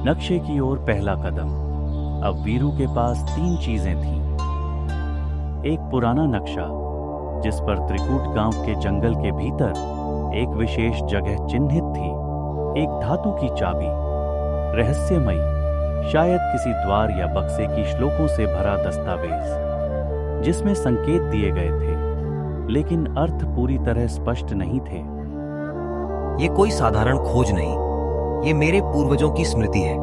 नक्शे की ओर पहला कदम। अब वीरू के पास 3 चीजें थीं। एक पुराना नक्शा जिस पर त्रिकूट गांव के जंगल के भीतर एक विशेष जगह चिन्हित थी, एक धातु की चाबी, रहस्यमयी, शायद किसी द्वार या बक्से की श्लोकों से भरा दस्तावेज जिसमें संकेत दिए गए थे, लेकिन अर्थ पूरी तरह स्पष्ट नहीं थे। ये कोई साधारण खोज नहीं, ये मेरे पूर्वजों की स्मृति है।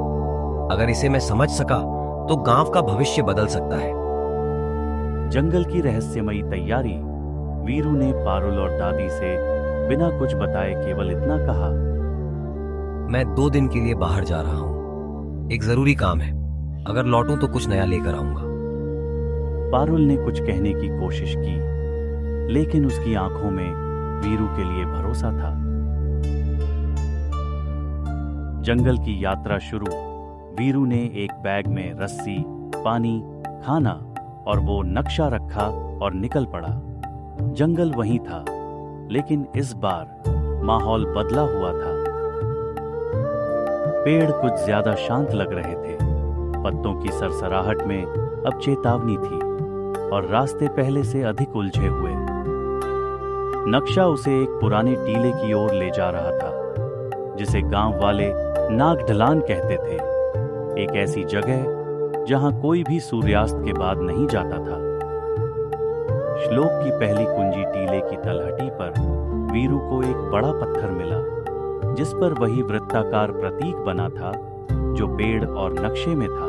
अगर इसे मैं समझ सका तो गांव का भविष्य बदल सकता है। जंगल की रहस्यमयी तैयारी। वीरू ने पारुल और दादी से बिना कुछ बताए केवल इतना कहा, मैं 2 दिन के लिए बाहर जा रहा हूं, एक जरूरी काम है। अगर लौटूं तो कुछ नया लेकर आऊंगा। पारुल ने कुछ कहने की कोशिश की, लेकिन उसकी आंखों में वीरू के लिए भरोसा था। जंगल की यात्रा शुरू। वीरू ने एक बैग में रस्सी, पानी, खाना और वो नक्शा रखा और निकल पड़ा। जंगल वहीं था, लेकिन इस बार माहौल बदला हुआ था। पेड़ कुछ ज्यादा शांत लग रहे थे, पत्तों की सरसराहट में अब चेतावनी थी और रास्ते पहले से अधिक उलझे हुए। नक्शा उसे एक पुराने टीले की ओर ले जा रहा था, जिसे गांव वाले नाग ढलान कहते थे, एक ऐसी जगह जहां कोई भी सूर्यास्त के बाद नहीं जाता था। श्लोक की पहली कुंजी टीले की तलहटी पर वीरू को एक बड़ा पत्थर मिला, जिस पर वही वृत्ताकार प्रतीक बना था जो पेड़ और नक्शे में था।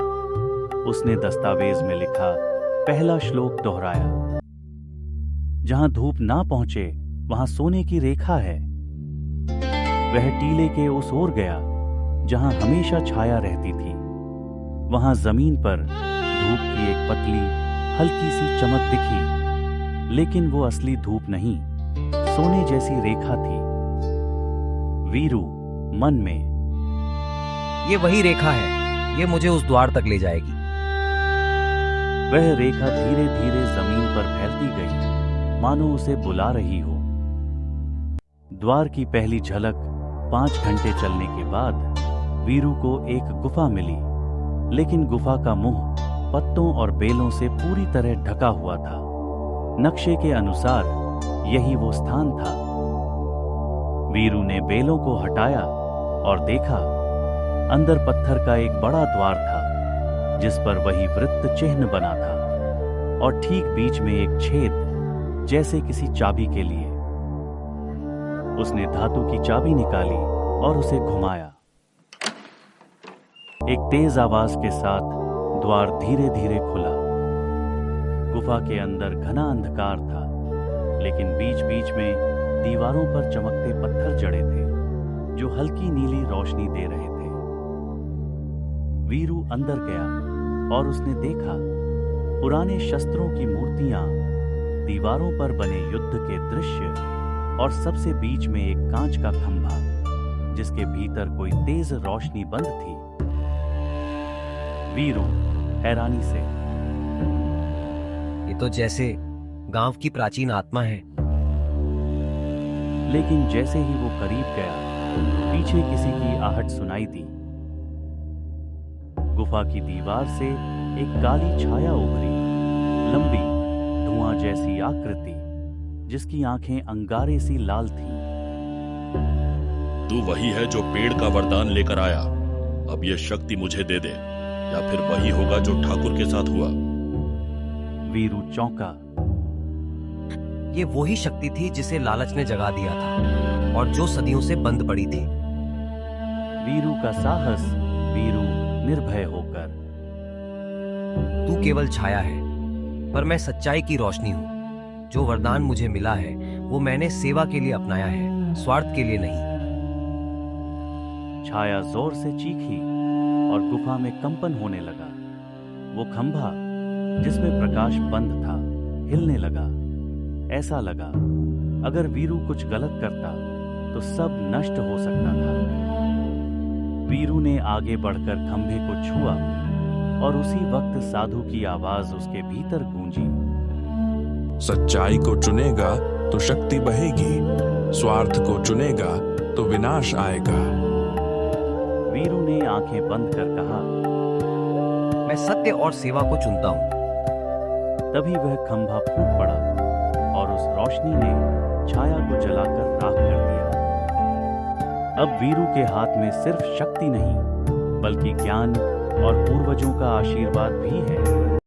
उसने दस्तावेज में लिखा पहला श्लोक दोहराया, जहां धूप ना पहुंचे वहां सोने की रेखा है। वह टीले के उस ओर गया जहां हमेशा छाया रहती थी। वहां जमीन पर धूप की एक पतली हल्की सी चमक दिखी, लेकिन वो असली धूप नहीं, सोने जैसी रेखा थी। वीरू मन में, ये वही रेखा है, ये मुझे उस द्वार तक ले जाएगी। वह रेखा धीरे धीरे जमीन पर फैलती गई, मानो उसे बुला रही हो। द्वार की पहली झलक 5 घंटे चलने के बाद वीरू को एक गुफा मिली, लेकिन गुफा का मुंह पत्तों और बेलों से पूरी तरह ढका हुआ था। नक्शे के अनुसार यही वो स्थान था। वीरू ने बेलों को हटाया और देखा, अंदर पत्थर का एक बड़ा द्वार था, जिस पर वही वृत्त चिन्ह बना था और ठीक बीच में एक छेद जैसे किसी चाबी के लिए। उसने धातु की चाबी निकाली और उसे घुमाया। एक तेज आवाज के साथ द्वार धीरे धीरे खुला। गुफा के अंदर घना अंधकार था, लेकिन बीच बीच में दीवारों पर चमकते पत्थर जड़े थे, जो हल्की नीली रोशनी दे रहे थे। वीरू अंदर गया और उसने देखा पुराने शस्त्रों की मूर्तियां, दीवारों पर बने युद्ध के दृश्य और सबसे बीच में एक कांच का खंभा, जिसके भीतर कोई तेज रोशनी बंद थी। वीरू हैरानी से, ये तो जैसे गांव की प्राचीन आत्मा है। लेकिन जैसे ही वो करीब गया, पीछे किसी की आहट सुनाई दी। गुफा की दीवार से एक काली छाया उभरी, लंबी, धुआं जैसी आकृति, जिसकी आंखें अंगारे सी लाल थीं। तू वही है जो पेड़ का वरदान लेकर आया। अब ये शक्ति मुझे दे दे, या फिर वही होगा जो ठाकुर के साथ हुआ। वीरू चौंका। ये वही शक्ति थी जिसे लालच ने जगा दिया था और जो सदियों से बंद पड़ी थी। वीरू का साहस। वीरू निर्भय होकर, तू केवल छाया है, पर मैं सच्चाई की रोशनी हूं। जो वरदान मुझे मिला है वो मैंने सेवा के लिए अपनाया है, स्वार्थ के लिए नहीं। छाया जोर से चीखी और गुफा में कंपन होने लगा। वो खंभा जिसमें प्रकाश बंद था हिलने लगा। ऐसा लगा अगर वीरू कुछ गलत करता तो सब नष्ट हो सकता था। वीरू ने आगे बढ़कर खंभे को छुआ और उसी वक्त साधु की आवाज उसके भीतर गूंजी। सच्चाई को चुनेगा तो शक्ति बहेगी, स्वार्थ को चुनेगा तो विनाश आएगा। वीरू ने आंखें बंद कर कहा। मैं सत्य और सेवा को चुनता हूँ। तभी वह खंभा फूट पड़ा और उस रोशनी ने छाया को जलाकर राख कर दिया। अब वीरू के हाथ में सिर्फ शक्ति नहीं, बल्कि ज्ञान और पूर्वजों का आशीर्वाद भी है।